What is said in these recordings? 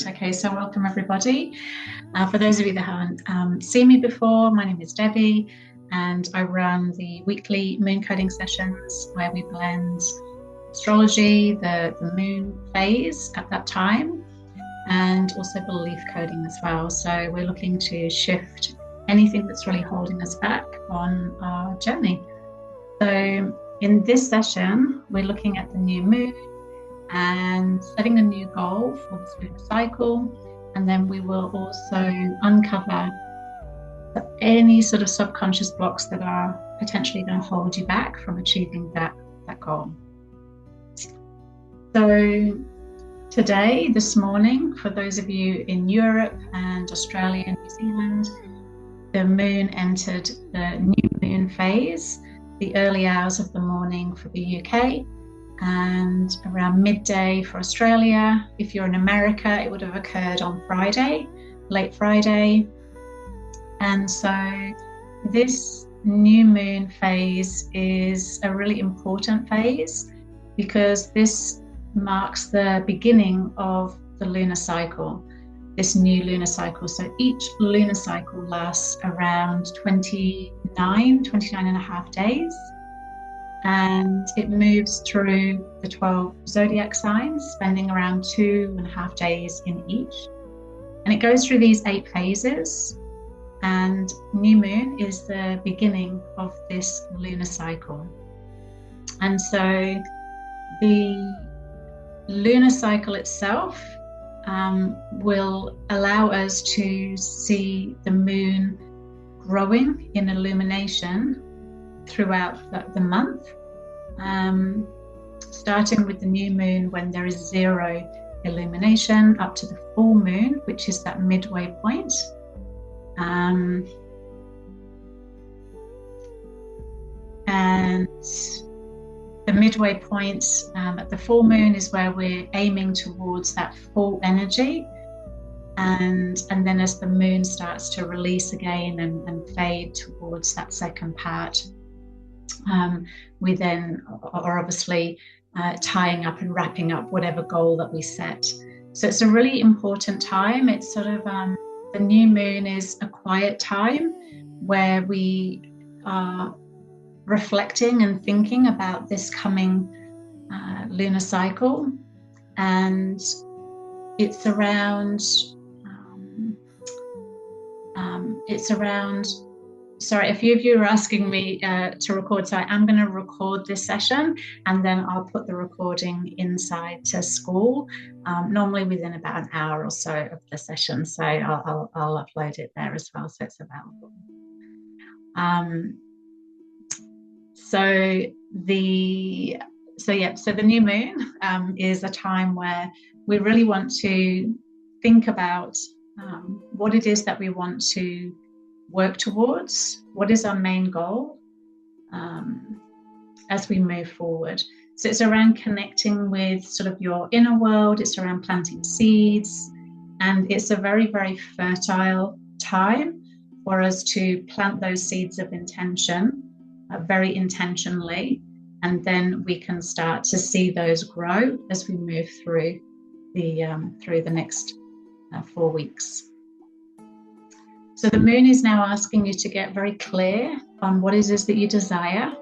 Okay, so welcome everybody. For those of you that haven't seen me before, my name is Debbie and I run the weekly moon coding sessions where we blend astrology, the moon phase at that time, and also belief coding as well. So we're looking to shift anything that's really holding us back on our journey. So in this session, we're looking at the new moon and setting a new goal for this lunar cycle, and then we will also uncover any sort of subconscious blocks that are potentially going to hold you back from achieving that goal. So today, this morning, for those of you in Europe and Australia and New Zealand, the moon entered the new moon phase, the early hours of the morning for the UK, and around midday for Australia. If you're in America, it would have occurred on Friday, late Friday. And so this new moon phase is a really important phase because this marks the beginning of the lunar cycle, this new lunar cycle. So each lunar cycle lasts around 29 and a half days. And it moves through the 12 zodiac signs, spending around 2.5 days in each. And it goes through these 8 phases. And new moon is the beginning of this lunar cycle. And so the lunar cycle itself will allow us to see the moon growing in illumination throughout the month, starting with the new moon when there is 0 illumination up to the full moon, which is that midway point. And the midway point at the full moon is where we're aiming towards that full energy. And then as the moon starts to release again and fade towards that second part, we then are obviously tying up and wrapping up whatever goal that we set. So it's a really important time. It's sort of the new moon is a quiet time where we are reflecting and thinking about this coming lunar cycle, and it's around sorry, a few of you are asking me to record, so I am going to record this session and then I'll put the recording inside to school, normally within about an hour or so of the session. So I'll upload it there as well, so it's available. So the new moon is a time where we really want to think about what it is that we want to work towards, what is our main goal as we move forward. So it's around connecting with sort of your inner world, it's around planting seeds, and it's a very, very fertile time for us to plant those seeds of intention very intentionally, and then we can start to see those grow as we move through the next 4 weeks. So the moon is now asking you to get very clear on what it is that you desire.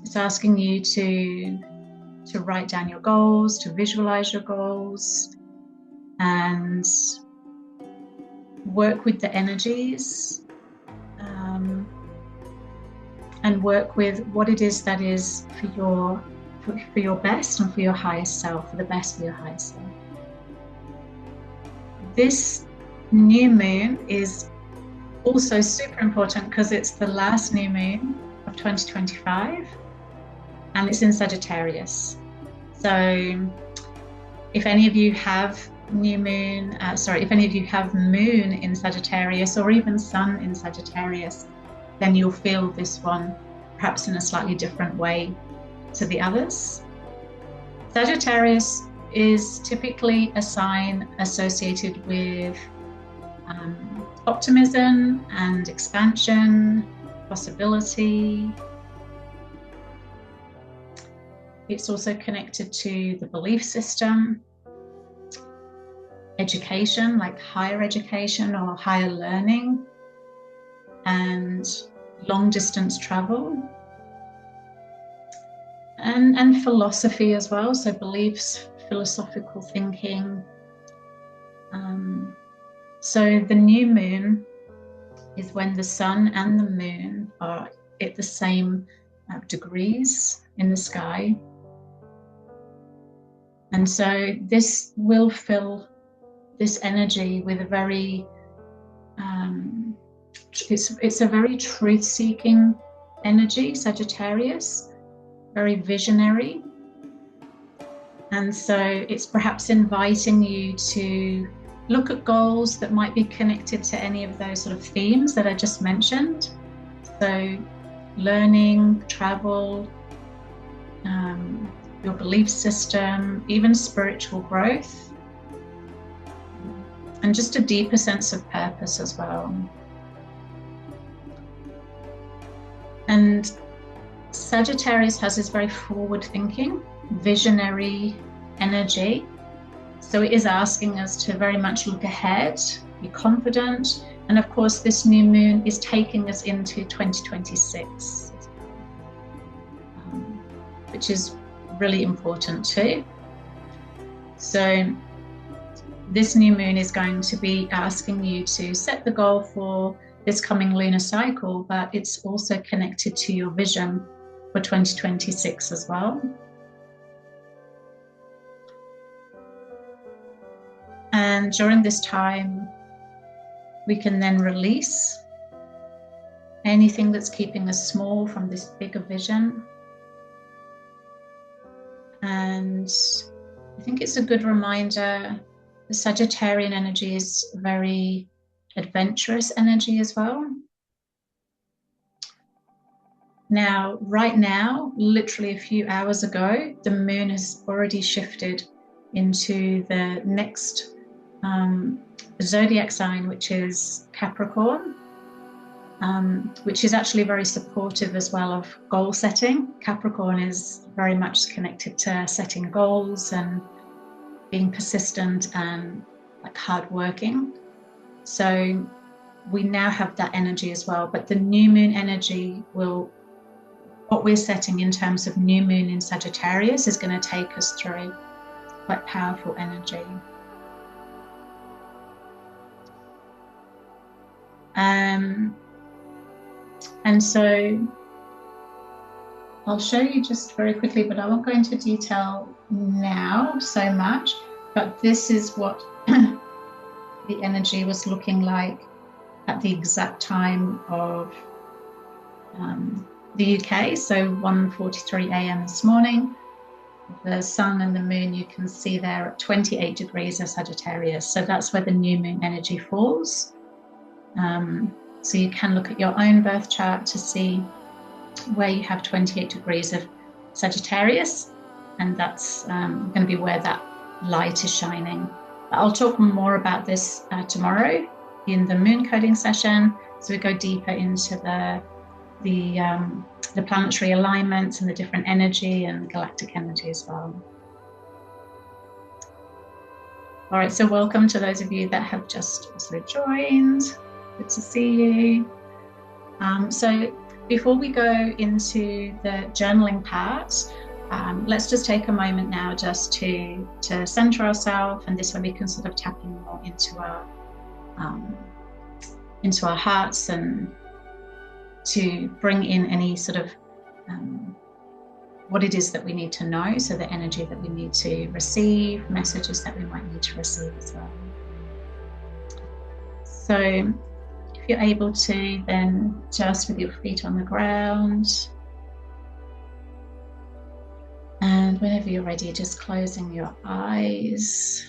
It's asking you to write down your goals, to visualize your goals, and work with the energies, and work with what it is that is for your best and for your highest self, for the best for your highest self. This new moon is also super important because it's the last new moon of 2025 and it's in Sagittarius. So if any of you have if any of you have moon in Sagittarius or even sun in Sagittarius, then you'll feel this one perhaps in a slightly different way to the others. Sagittarius is typically a sign associated with optimism and expansion, possibility. It's also connected to the belief system, education, like higher education or higher learning, and long distance travel, and philosophy as well. So beliefs, philosophical thinking. So the new moon is when the sun and the moon are at the same degrees in the sky. And so this will fill this energy with a very, it's a very truth-seeking energy, Sagittarius, very visionary. And so it's perhaps inviting you to look at goals that might be connected to any of those sort of themes that I just mentioned. So learning, travel, your belief system, even spiritual growth, and just a deeper sense of purpose as well. And Sagittarius has this very forward-thinking, visionary energy. So it is asking us to very much look ahead, be confident. And of course, this new moon is taking us into 2026, which is really important too. So this new moon is going to be asking you to set the goal for this coming lunar cycle, but it's also connected to your vision for 2026 as well. And during this time, we can then release anything that's keeping us small from this bigger vision. And I think it's a good reminder, the Sagittarian energy is very adventurous energy as well. Now, right now, literally a few hours ago, the moon has already shifted into the next zodiac sign, which is Capricorn, which is actually very supportive as well of goal setting. Capricorn is very much connected to setting goals and being persistent and like hardworking. So we now have that energy as well, but the new moon energy will, what we're setting in terms of new moon in Sagittarius is going to take us through quite powerful energy. And so I'll show you just very quickly, but I won't go into detail now so much, but this is what the energy was looking like at the exact time of the UK, so 1:43 a.m. this morning. The sun and the moon, you can see there at 28 degrees of Sagittarius. So that's where the new moon energy falls. So you can look at your own birth chart to see where you have 28 degrees of Sagittarius, and that's going to be where that light is shining. I'll talk more about this tomorrow in the moon coding session, so we go deeper into the planetary alignments and the different energy and galactic energy as well. All right, so welcome to those of you that have just also joined. Good to see you. So before we go into the journaling part, let's just take a moment now just to center ourselves, and this way we can sort of tap in more into our hearts and to bring in any sort of what it is that we need to know, so the energy that we need to receive, messages that we might need to receive as well. So if you're able to, then just with your feet on the ground, and whenever you're ready, just closing your eyes.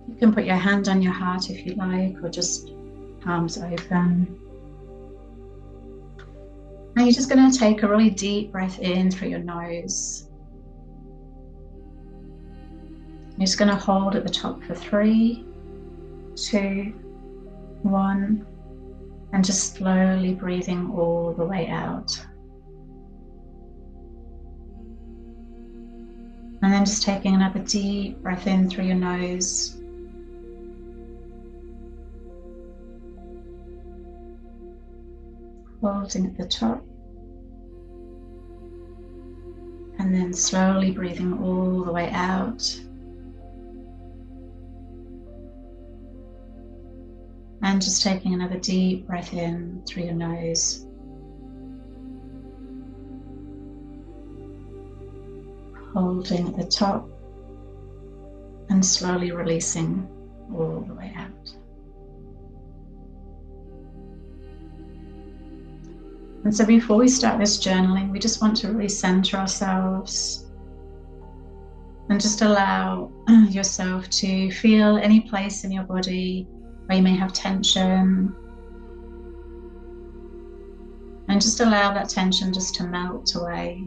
You can put your hand on your heart if you like, or just palms open. And you're just going to take a really deep breath in through your nose. You're just going to hold at the top for 3, 2, 1, and just slowly breathing all the way out. And then just taking another deep breath in through your nose. Holding at the top. And then slowly breathing all the way out. And just taking another deep breath in through your nose. Holding at the top and slowly releasing all the way out. And so before we start this journaling, we just want to really center ourselves and just allow yourself to feel any place in your body where you may have tension, and just allow that tension just to melt away.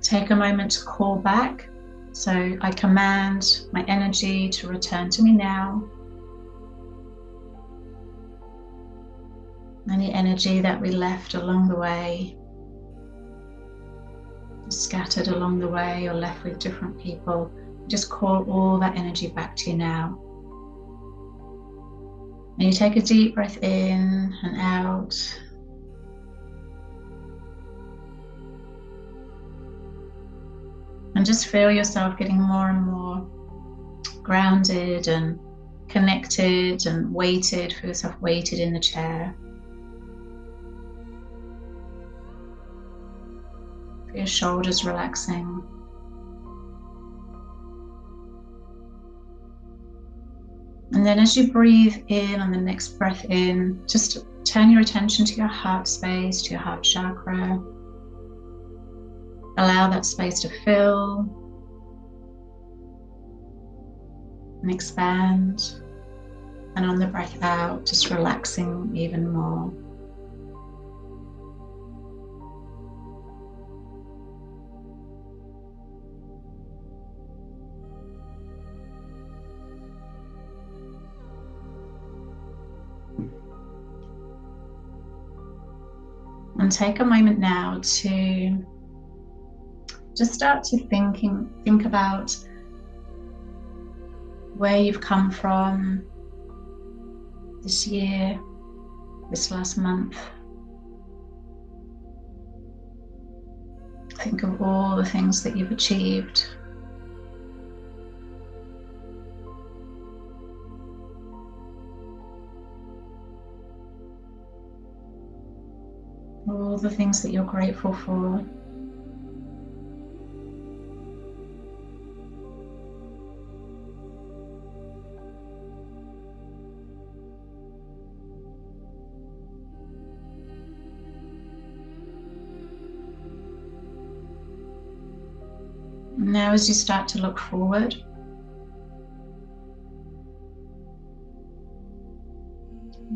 Take a moment to call back. So I command my energy to return to me now. Any energy that we left along the way, scattered along the way or left with different people, just call all that energy back to you now. And you take a deep breath in and out. And just feel yourself getting more and more grounded and connected and weighted. Feel yourself weighted in the chair. Feel your shoulders relaxing. And then as you breathe in on the next breath in, just turn your attention to your heart space, to your heart chakra. Allow that space to fill and expand. And on the breath out, just relaxing even more. And take a moment now to just start to think about where you've come from this year, this last month. Think of all the things that you've achieved. All the things that you're grateful for. Now as you start to look forward,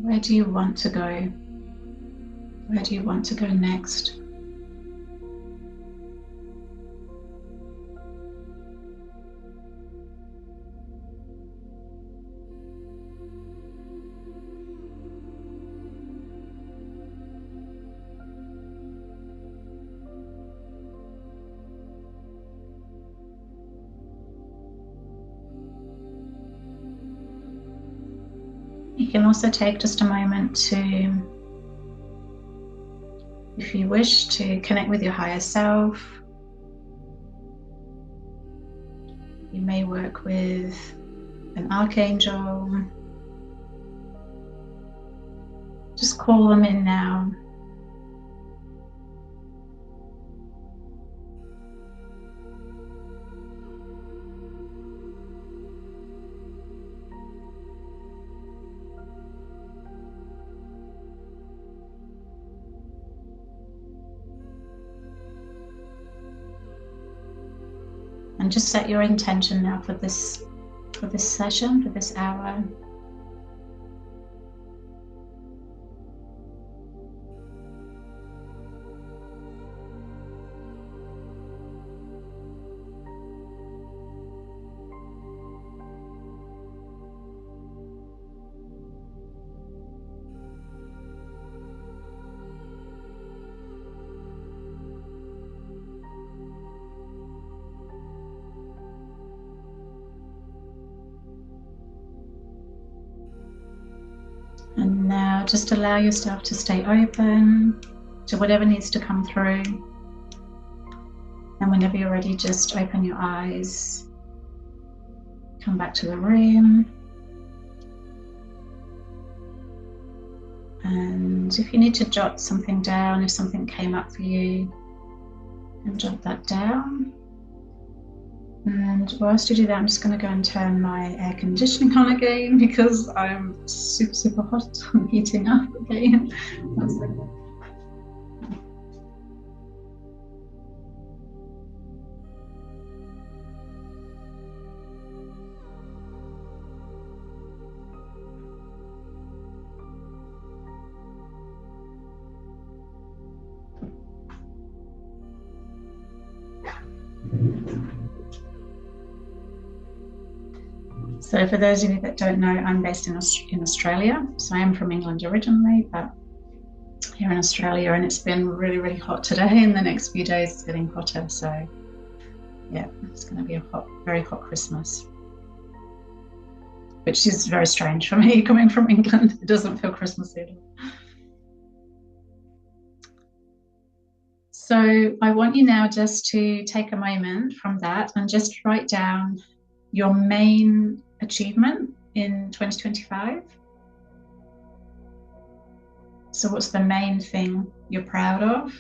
where do you want to go? Where do you want to go next? You can also take just a moment to, if you wish, to connect with your higher self. You may work with an archangel. Just call them in now. And just set your intention now for this session, for this hour. just allow yourself to stay open to whatever needs to come through. And whenever you're ready, just open your eyes, come back to the room. And if you need to jot something down, if something came up for you, and jot that down. And whilst you do that, I'm just going to go and turn my air conditioning on again because I'm super, super hot. I'm heating up again. One second. So for those of you that don't know, I'm based in Australia. So I am from England originally, but here in Australia, and it's been really, really hot today. And the next few days it's getting hotter. So yeah, it's going to be a hot, very hot Christmas, which is very strange for me coming from England. It doesn't feel Christmassy at all. So I want you now just to take a moment from that and just write down your main achievement in 2025. So what's the main thing you're proud of?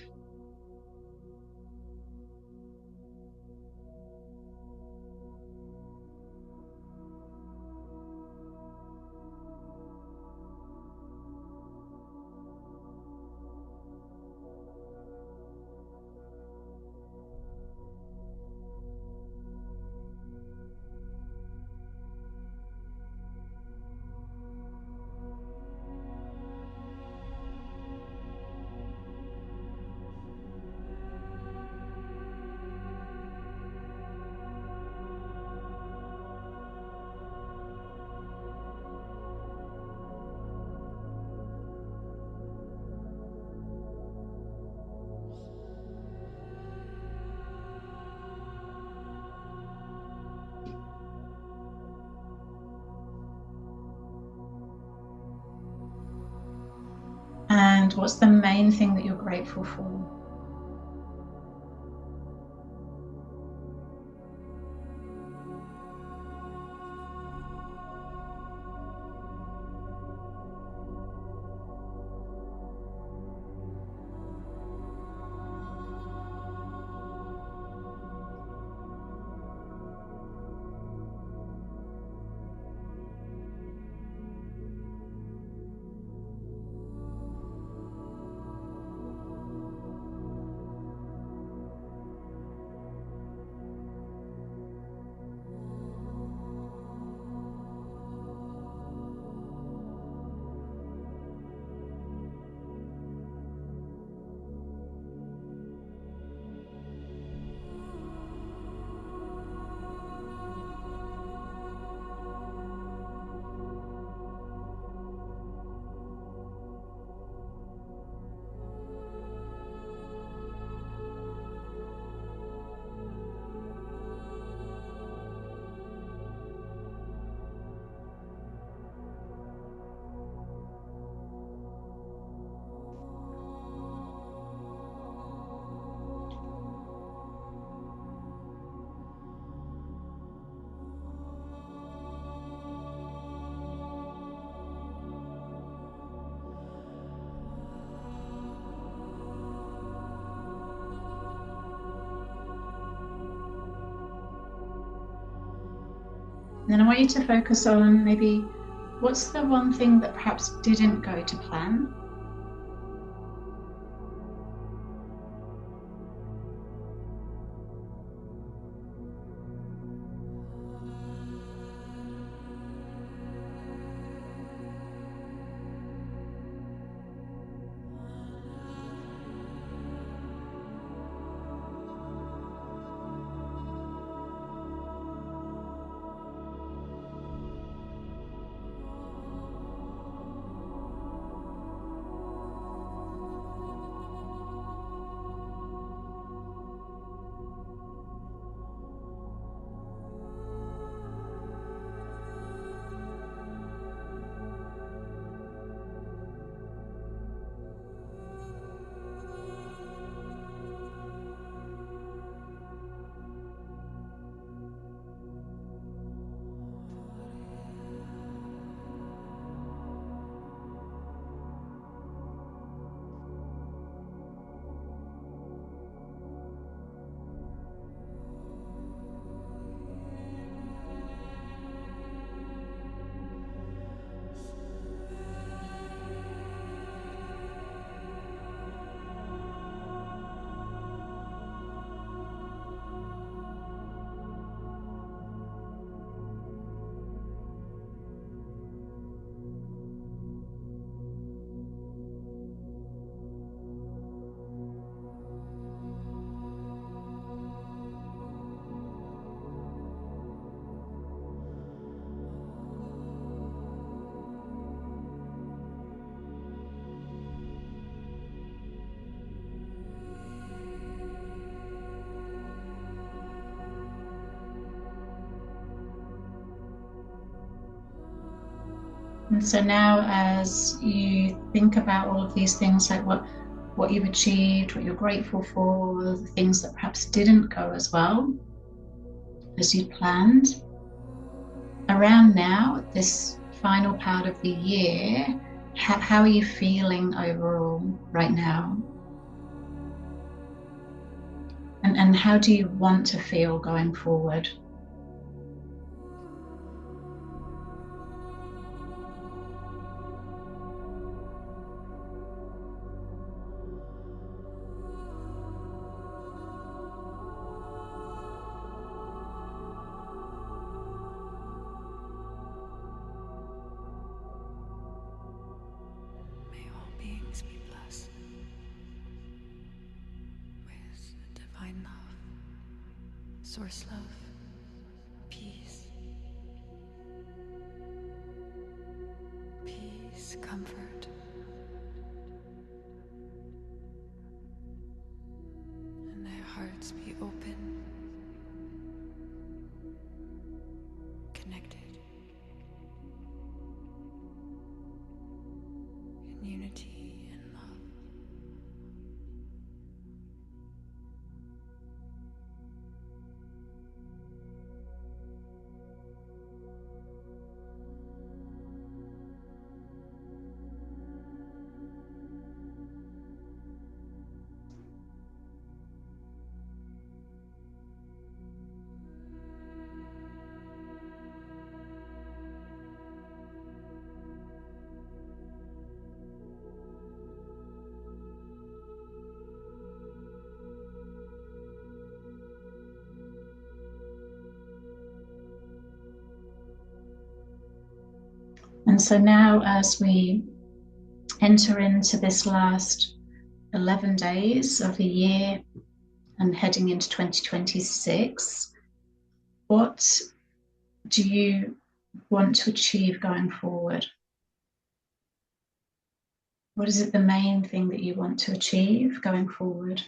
And what's the main thing that you're grateful for? And then I want you to focus on maybe what's the one thing that perhaps didn't go to plan? And so now, as you think about all of these things, like what you've achieved, what you're grateful for, the things that perhaps didn't go as well as you'd planned, around now, this final part of the year, how are you feeling overall right now? And how do you want to feel going forward? May all beings be blessed with divine love, source love, peace, comfort, and their hearts be open, connected, in unity and love. And so now, as we enter into this last 11 days of the year and heading into 2026, what do you want to achieve going forward? What is it, the main thing that you want to achieve going forward?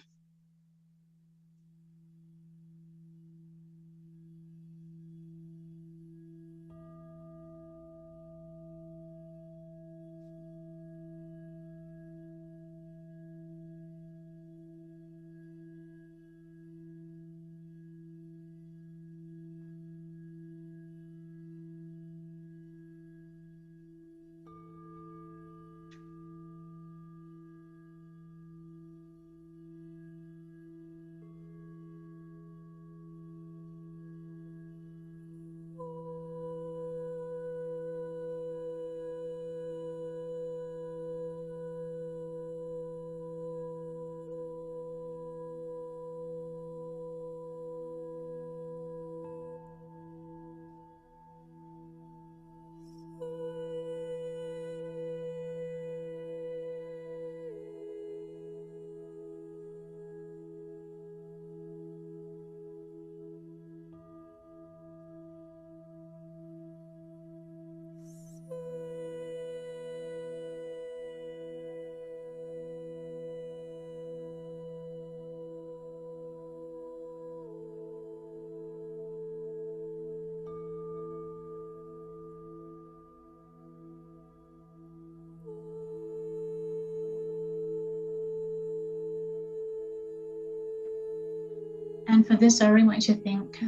And for this, I really want you to think,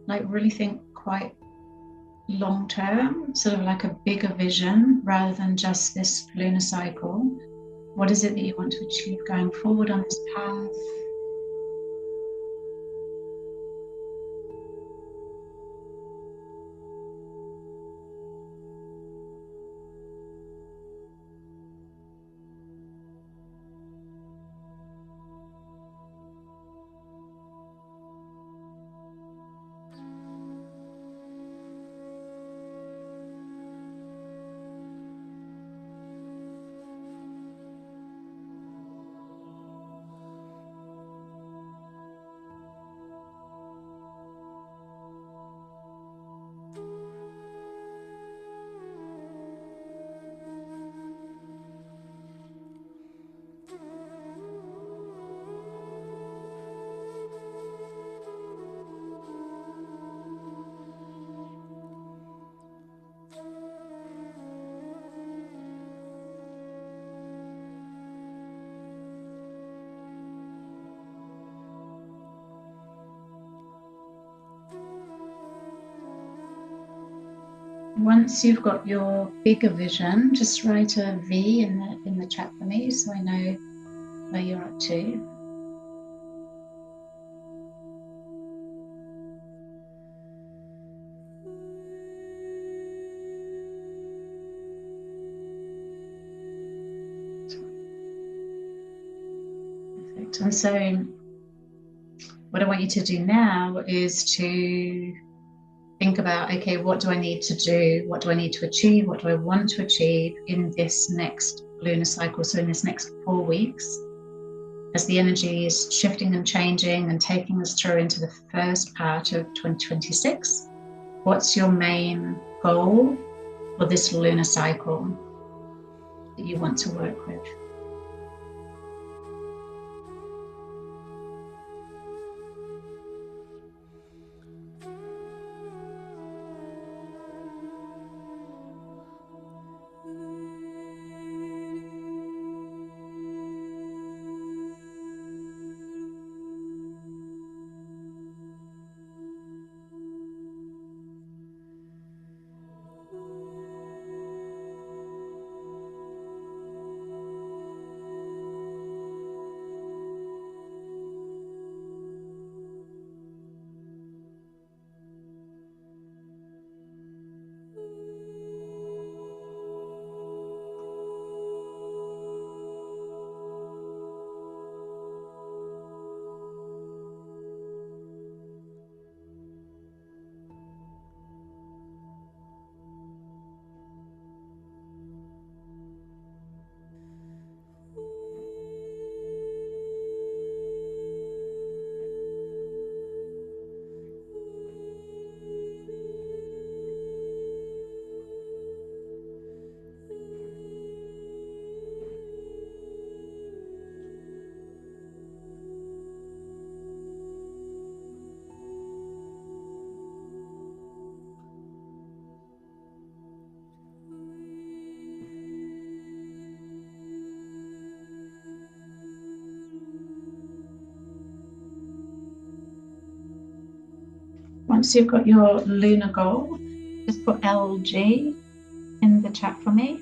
really think quite long term, sort of like a bigger vision rather than just this lunar cycle. What is it that you want to achieve going forward on this path? Once you've got your bigger vision, just write a V in the chat for me so I know where you're up to. Perfect. And so what I want you to do now is to think about, okay, what do I need to do? What do I need to achieve? What do I want to achieve in this next lunar cycle? So in this next 4 weeks, as the energy is shifting and changing and taking us through into the first part of 2026, what's your main goal for this lunar cycle that you want to work with? Once you've got your lunar goal, just put LG in the chat for me.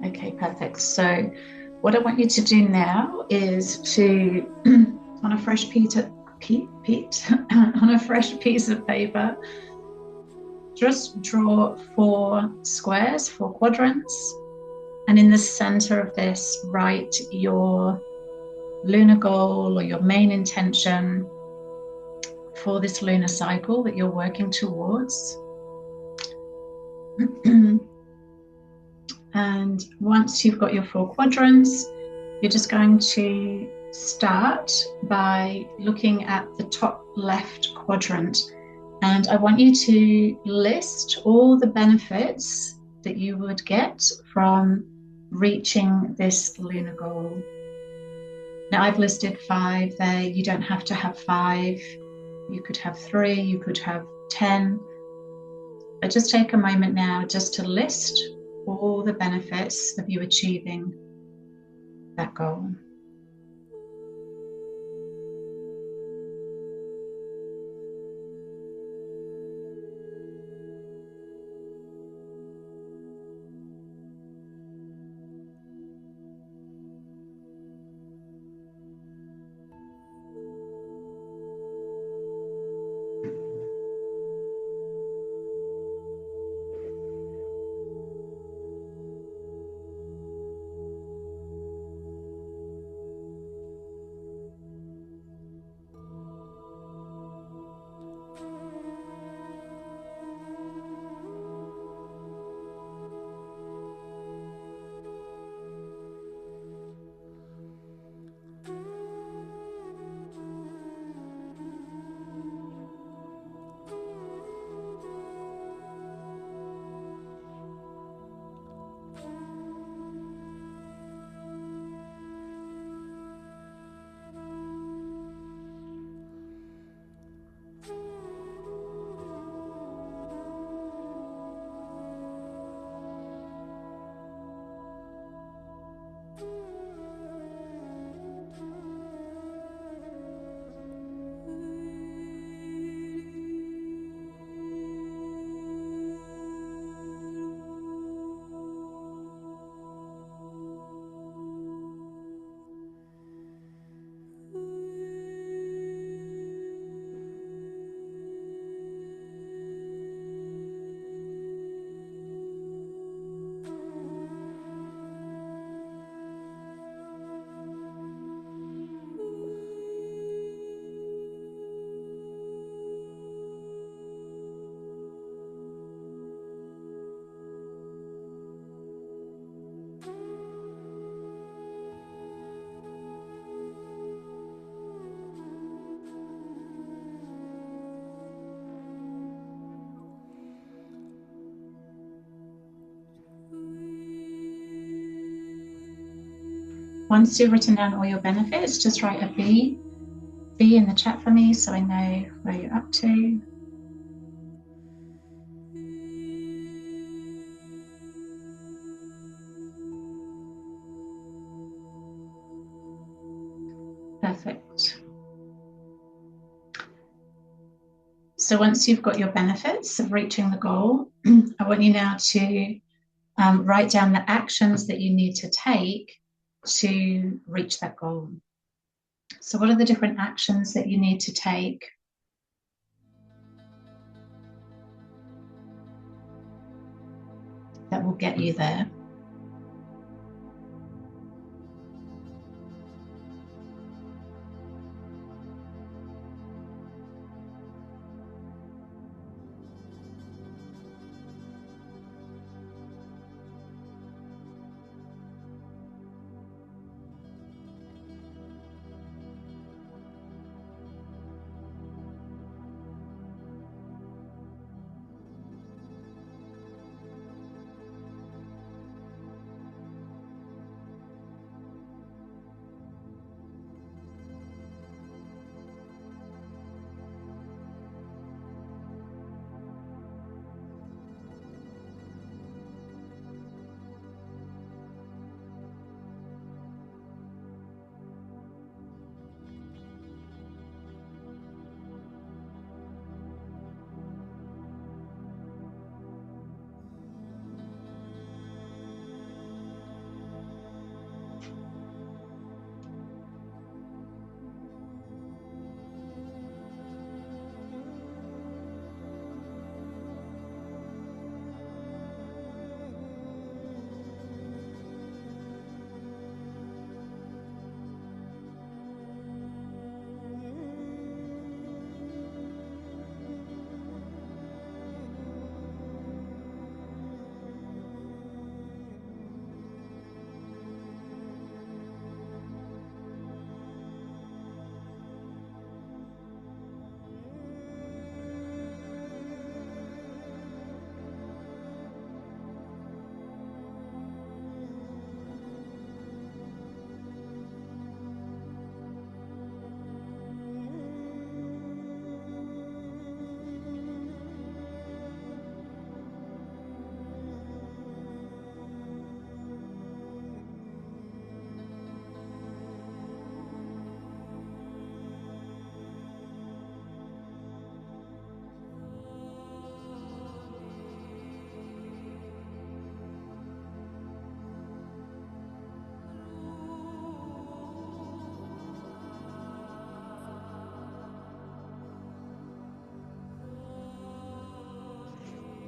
Okay, perfect. So what I want you to do now is to, on a fresh piece of paper, just draw 4 squares, 4 quadrants, and in the center of this, write your lunar goal or your main intention for this lunar cycle that you're working towards. And once you've got your 4 quadrants, you're just going to start by looking at the top left quadrant. And I want you to list all the benefits that you would get from reaching this lunar goal. Now, I've listed 5 there. You don't have to have 5. You could have 3, you could have 10. But just take a moment now just to list all the benefits of you achieving that goal. Once you've written down all your benefits, just write a B in the chat for me so I know where you're up to. Perfect. So once you've got your benefits of reaching the goal, I want you now to write down the actions that you need to take to reach that goal. So what are the different actions that you need to take? That will get you there.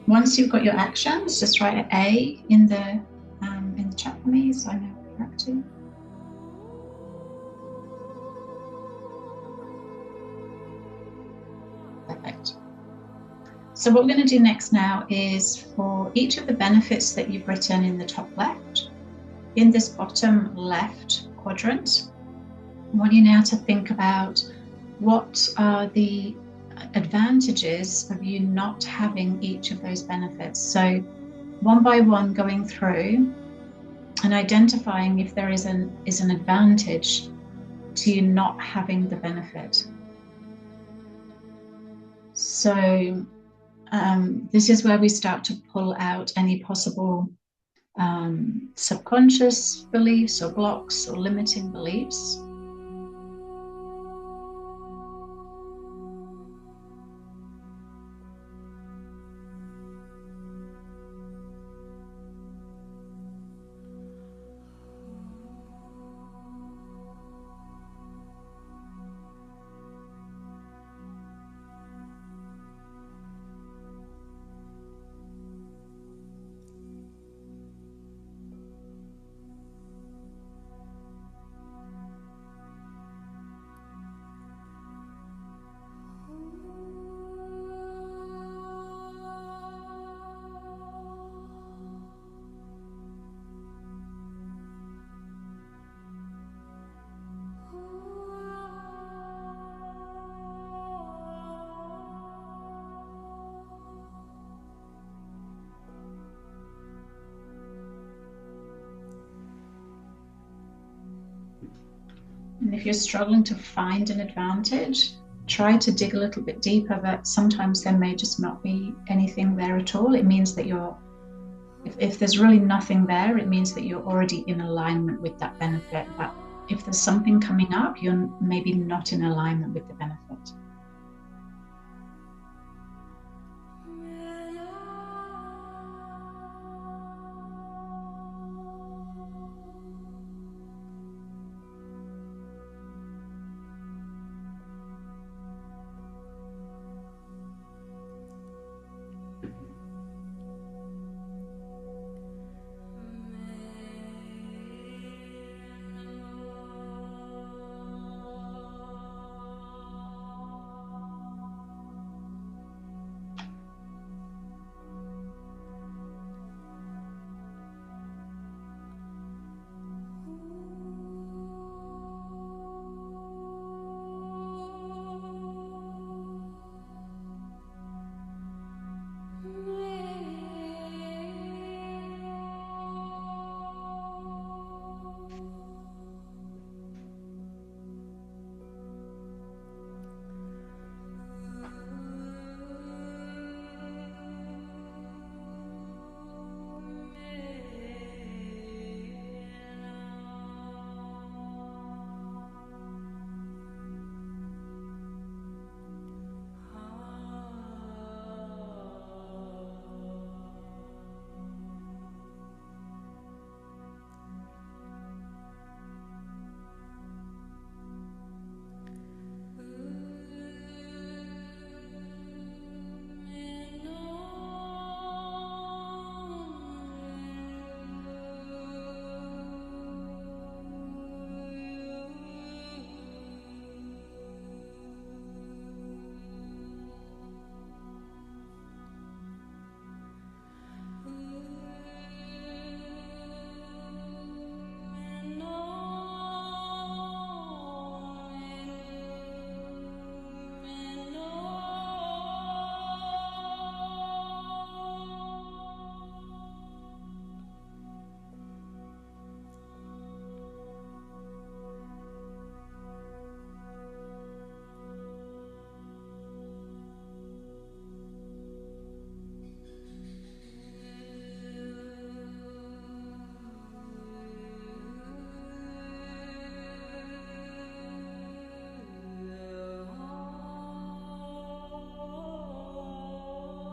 Once you've got your actions, just write an A in the chat for me so I know what you're up to. Perfect. So what we're going to do next now is for each of the benefits that you've written in the top left, in this bottom left quadrant, I want you now to think about what are the advantages of you not having each of those benefits. So one by one going through and identifying if there is an advantage to you not having the benefit. So this is where we start to pull out any possible subconscious beliefs or blocks or limiting beliefs. And if you're struggling to find an advantage, try to dig a little bit deeper, but sometimes there may just not be anything there at all. It means that if there's really nothing there, it means that you're already in alignment with that benefit. But if there's something coming up, you're maybe not in alignment with the benefit.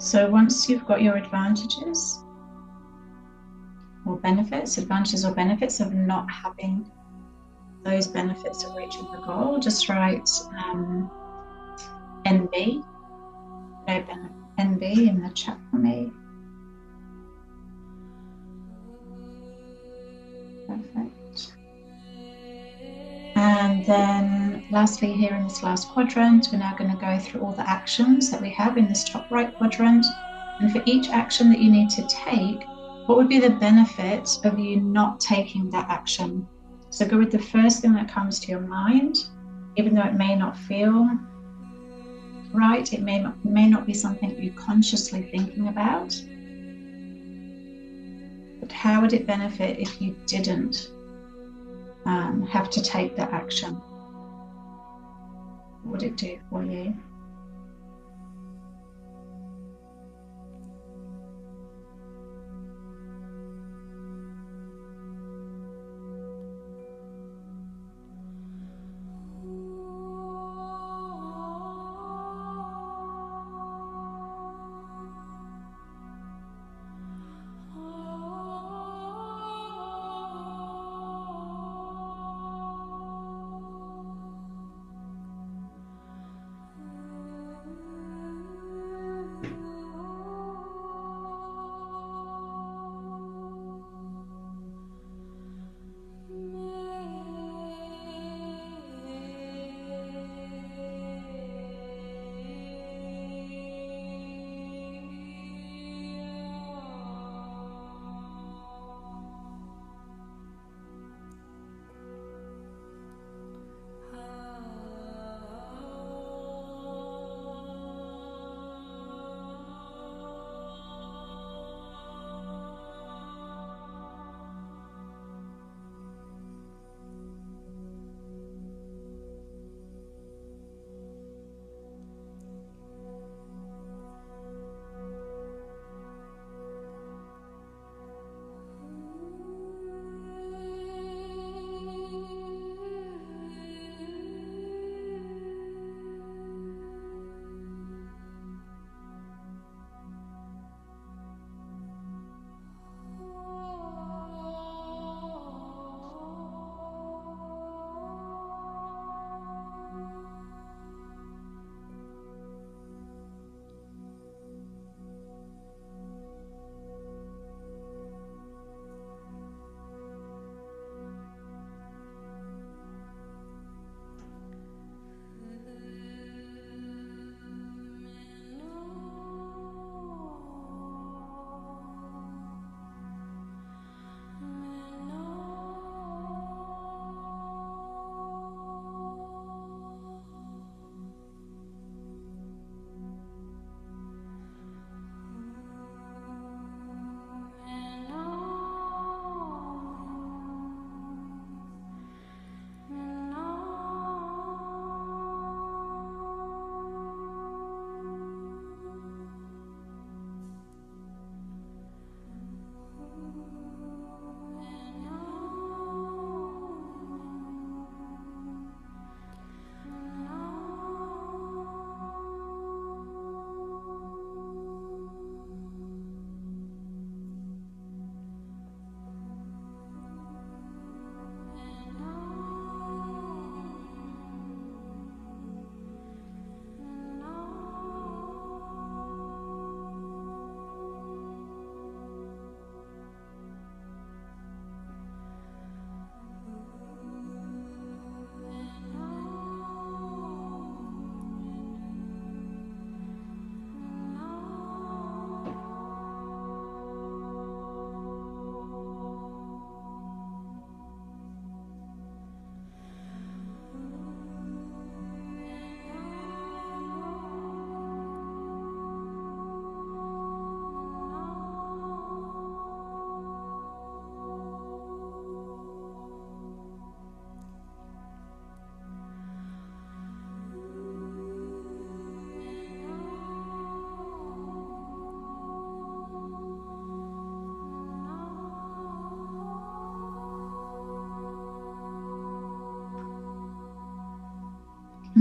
So once you've got your advantages or benefits of not having those benefits of reaching the goal, just write NB, NB in the chat for me. Perfect. And then lastly, here in this last quadrant, we're now going to go through all the actions that we have in this top right quadrant. And for each action that you need to take, what would be the benefit of you not taking that action? So go with the first thing that comes to your mind, even though it may not feel right, it may not be something you're consciously thinking about. But how would it benefit if you didn't have to take that action? What would it do for you?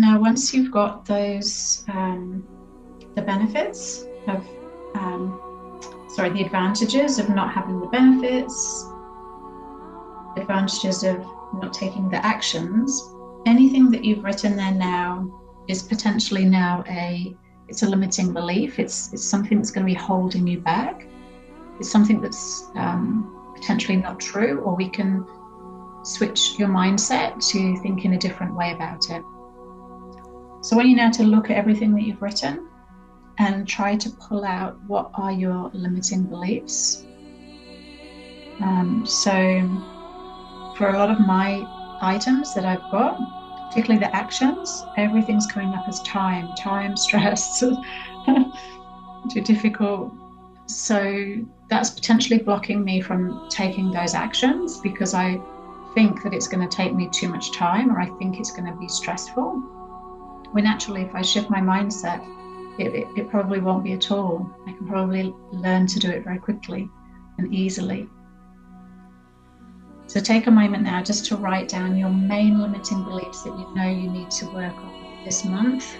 Now, once you've got those, the benefits of, the advantages of not having the benefits, advantages of not taking the actions, anything that you've written there now is potentially now it's a limiting belief. It's something that's going to be holding you back. It's something that's potentially not true, or we can switch your mindset to think in a different way about it. So I want you now to look at everything that you've written and try to pull out what are your limiting beliefs. So for a lot of my items that I've got, particularly the actions, everything's coming up as time, stress, too difficult. So that's potentially blocking me from taking those actions because I think that it's going to take me too much time, or I think it's going to be stressful. When actually, if I shift my mindset, it probably won't be at all. I can probably learn to do it very quickly and easily. So take a moment now just to write down your main limiting beliefs that you know you need to work on this month.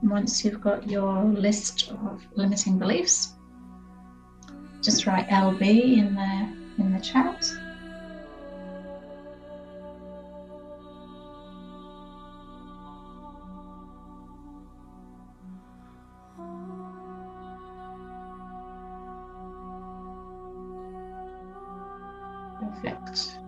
Once you've got your list of limiting beliefs, just write LB in the chat. Perfect.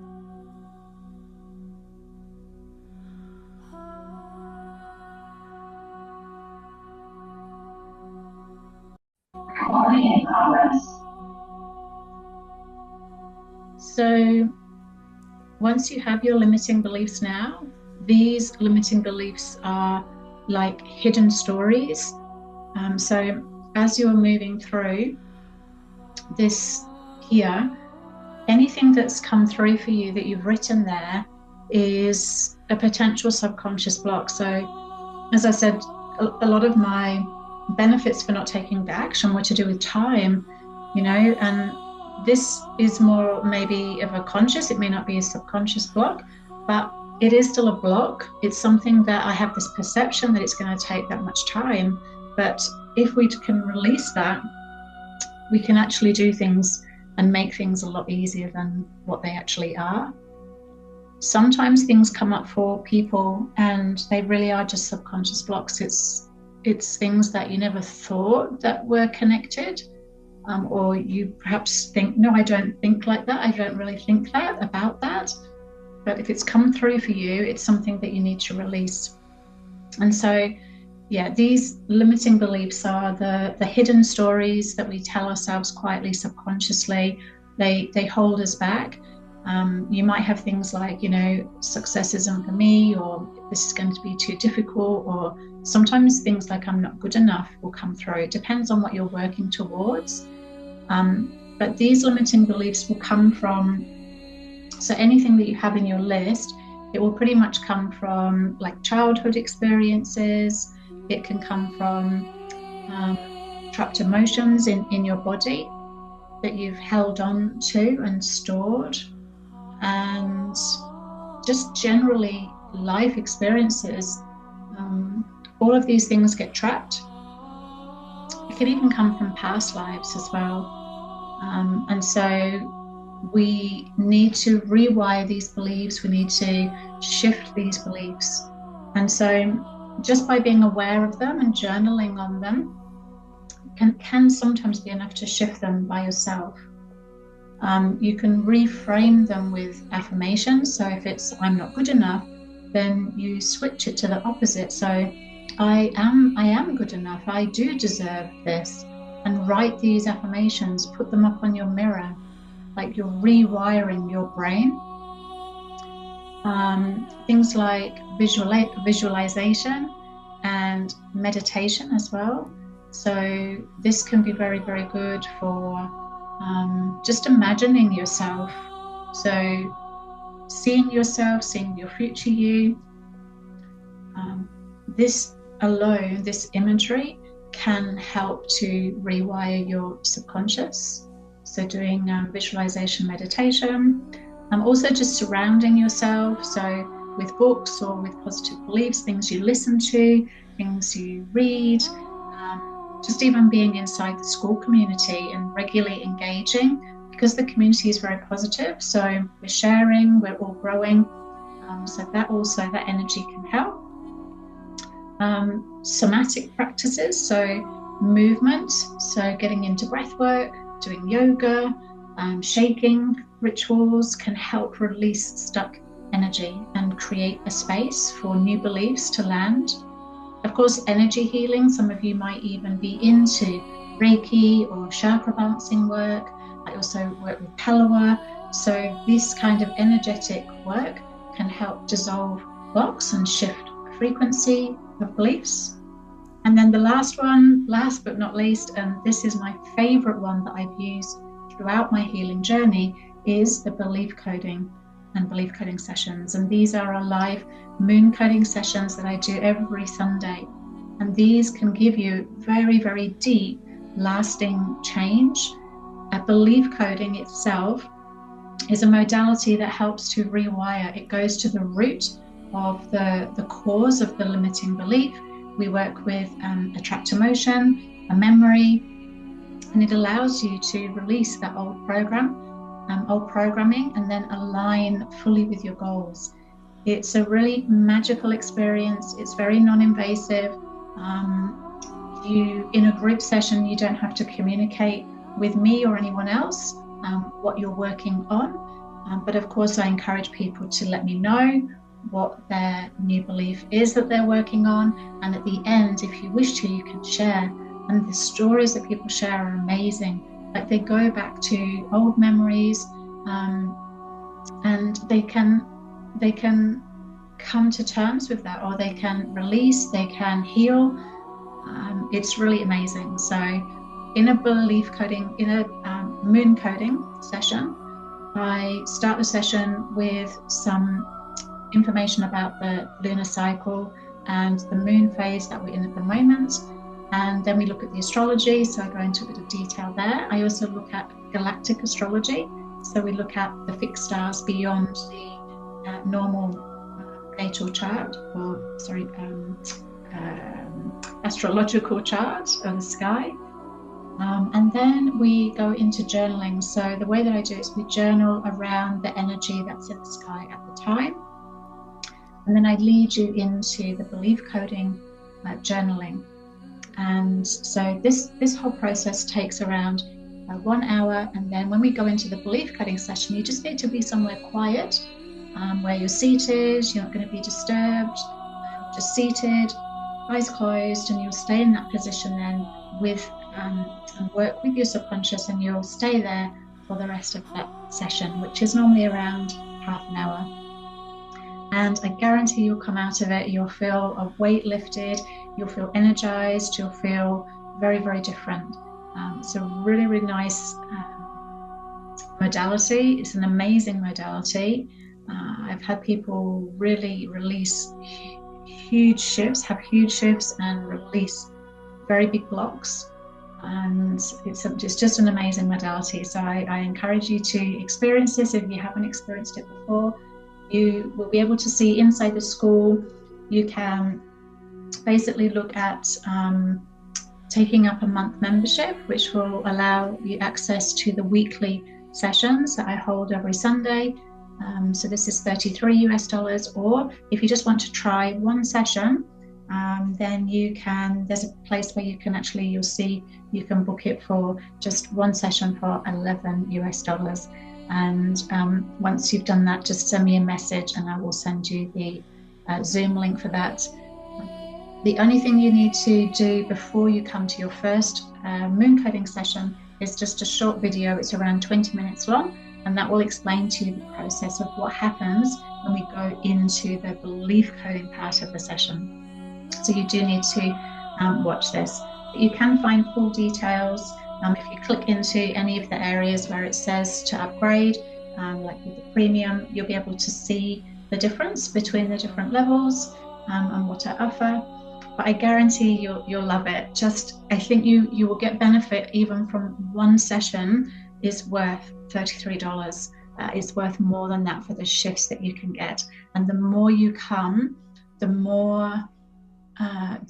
So once you have your limiting beliefs now, these limiting beliefs are like hidden stories. So as you're moving through this here, anything that's come through for you that you've written there is a potential subconscious block. So as I said, a lot of my benefits for not taking the action were to do with time, and this is more maybe of a conscious, it may not be a subconscious block, but it is still a block. It's something that I have this perception that it's going to take that much time. But if we can release that, we can actually do things and make things a lot easier than what they actually are. Sometimes things come up for people and they really are just subconscious blocks. It's things that you never thought that were connected, or you perhaps think, no, I don't think like that. I don't really think that about that. But if it's come through for you, it's something that you need to release. And so, yeah, these limiting beliefs are the hidden stories that we tell ourselves quietly, subconsciously. They hold us back. You might have things like, success isn't for me, or this is going to be too difficult, or sometimes things like I'm not good enough will come through. It depends on what you're working towards. But these limiting beliefs will come from, so anything that you have in your list, it will pretty much come from like childhood experiences. It can come from trapped emotions in your body that you've held on to and stored, and just generally life experiences. All of these things get trapped. It can even come from past lives as well. And so we need to rewire these beliefs. We need to shift these beliefs. And so just by being aware of them and journaling on them can sometimes be enough to shift them by yourself. You can reframe them with affirmations. So if it's I'm not good enough, then you switch it to the opposite. So I am good enough. I do deserve this. And write these affirmations, put them up on your mirror, like you're rewiring your brain. Things like visualization and meditation as well. So this can be very, very good for just imagining yourself. So seeing yourself, seeing your future you. This alone, this imagery, can help to rewire your subconscious. So doing visualization, meditation, also just surrounding yourself. So with books or with positive beliefs, things you listen to, things you read, just even being inside the school community and regularly engaging, because the community is very positive. So we're sharing, we're all growing. So that energy can help. Somatic practices, so movement, so getting into breath work, doing yoga, shaking rituals can help release stuck energy and create a space for new beliefs to land. Of course, energy healing, some of you might even be into Reiki or chakra balancing work. I also work with Palawa. So this kind of energetic work can help dissolve blocks and shift frequency of beliefs. And then the last one, last but not least, and this is my favorite one that I've used throughout my healing journey, is the belief coding and belief coding sessions. And these are our live moon coding sessions that I do every Sunday. And these can give you very, very deep, lasting change. Belief coding itself is a modality that helps to rewire. It goes to the root of the cause of the limiting belief. We work with a trapped emotion, a memory, and it allows you to release that old programming, and then align fully with your goals. It's a really magical experience. It's very non-invasive. In a group session, you don't have to communicate with me or anyone else what you're working on. But of course, I encourage people to let me know what their new belief is that they're working on. And at the end, if you wish to, you can share. And the stories that people share are amazing. Like they go back to old memories, and they can come to terms with that, or they can release, they can heal. It's really amazing. So in a belief coding, in a moon coding session, I start the session with some information about the lunar cycle and the moon phase that we're in at the moment. And then we look at the astrology, so I go into a bit of detail there. I also look at galactic astrology, so we look at the fixed stars beyond the normal natal chart, or sorry, astrological chart of the sky. And then we go into journaling. So the way that I do it is we journal around the energy that's in the sky at the time. And then I lead you into the belief coding journaling. And so this whole process takes around 1 hour. And then when we go into the belief coding session, you just need to be somewhere quiet, where you're seated, you're not going to be disturbed, just seated, eyes closed, and you'll stay in that position then with and work with your subconscious, and you'll stay there for the rest of that session, which is normally around half an hour. And I guarantee you'll come out of it, you'll feel a weight lifted, you'll feel energized, you'll feel very, very different. It's a really, really nice modality. It's an amazing modality. I've had people really release huge shifts, have huge shifts, and release very big blocks. And it's just an amazing modality. So I encourage you to experience this if you haven't experienced it before. You will be able to see inside the school. You can basically look at taking up a month membership, which will allow you access to the weekly sessions that I hold every Sunday. So this is $33 or if you just want to try one session, then you can, there's a place where you can actually, you'll see, you can book it for just one session for $11. And once you've done that, just send me a message and I will send you the Zoom link for that. The only thing you need to do before you come to your first moon coding session is just a short video. It's around 20 minutes long, and that will explain to you the process of what happens when we go into the belief coding part of the session. So you do need to watch this. But you can find full details if you click into any of the areas where it says to upgrade, like with the premium, you'll be able to see the difference between the different levels and what I offer. But I guarantee you'll love it. Just, I think you will get benefit even from one session is worth $33. It's worth more than that for the shifts that you can get. And the more you come, the more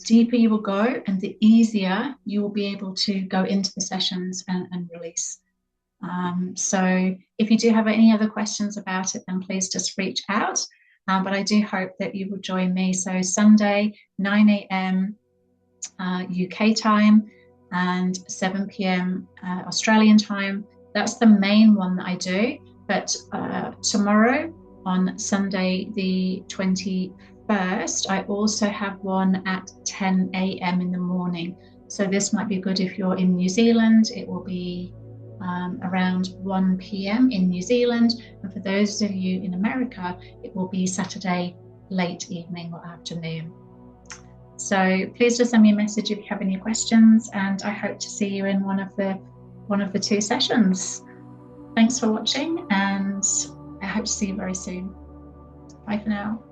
deeper you will go, and the easier you will be able to go into the sessions and release. So if you do have any other questions about it, then please just reach out. But I do hope that you will join me. So Sunday, 9 a.m. UK time and 7 p.m. Australian time. That's the main one that I do. But tomorrow, on Sunday the 21st, I also have one at 10 a.m. in the morning. So this might be good if you're in New Zealand. It will be around 1 p.m. in New Zealand. And for those of you in America, it will be Saturday late evening or afternoon. So please just send me a message if you have any questions, and I hope to see you in one of the two sessions. Thanks for watching, and I hope to see you very soon. Bye for now.